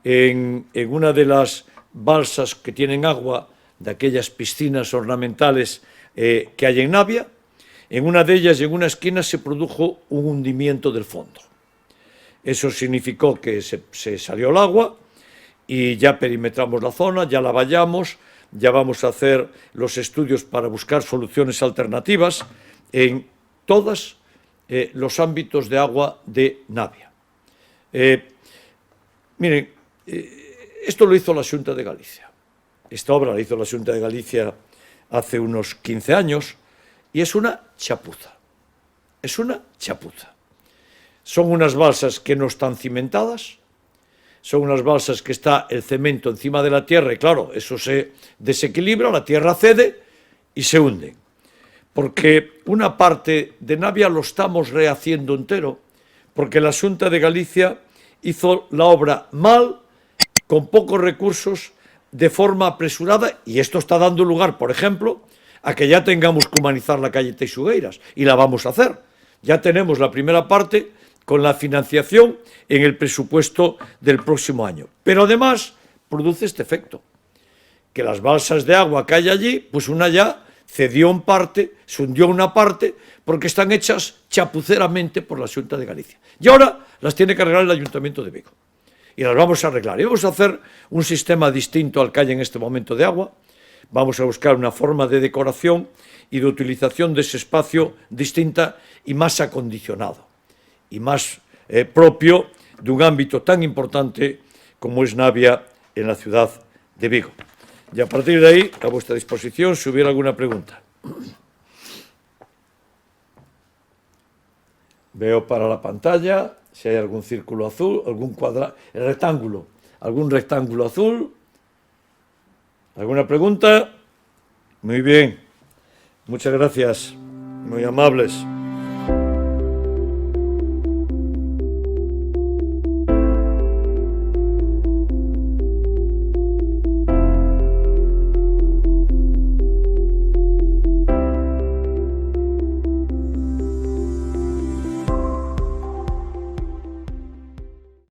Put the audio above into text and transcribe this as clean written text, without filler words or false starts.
en una de las balsas que tienen agua, de aquellas piscinas ornamentales que hay en Navia. En una de ellas, en una esquina, se produjo un hundimiento del fondo. Eso significó que se salió el agua y ya perimetramos la zona, ya la vallamos, ya vamos a hacer los estudios para buscar soluciones alternativas en todos los ámbitos de agua de Navia. Miren, esto lo hizo la Xunta de Galicia. Esta obra la hizo la Xunta de Galicia hace unos 15 años y es una chapuza. Es una chapuza. Son unas balsas que no están cimentadas, son unas balsas que está el cemento encima de la tierra y claro, eso se desequilibra, la tierra cede y se hunde. Porque una parte de Navia lo estamos rehaciendo entero, porque la Xunta de Galicia hizo la obra mal, con pocos recursos, de forma apresurada, y esto está dando lugar, por ejemplo, a que ya tengamos que humanizar la calle Teixugueiras, y la vamos a hacer. Ya tenemos la primera parte con la financiación en el presupuesto del próximo año. Pero además produce este efecto, que las balsas de agua que hay allí, pues una ya cedió en parte, se hundió una parte, porque están hechas chapuceramente por la Xunta de Galicia. Y ahora las tiene que arreglar el Ayuntamiento de Vigo. Y las vamos a arreglar. Y vamos a hacer un sistema distinto al que hay en este momento de agua. Vamos a buscar una forma de decoración y de utilización de ese espacio distinta y más acondicionado y más propio de un ámbito tan importante como es Navia en la ciudad de Vigo. Y a partir de ahí, a vuestra disposición, si hubiera alguna pregunta. Veo para la pantalla si hay algún círculo azul, algún cuadrado, rectángulo, algún rectángulo azul. ¿Alguna pregunta? Muy bien. Muchas gracias. Muy amables.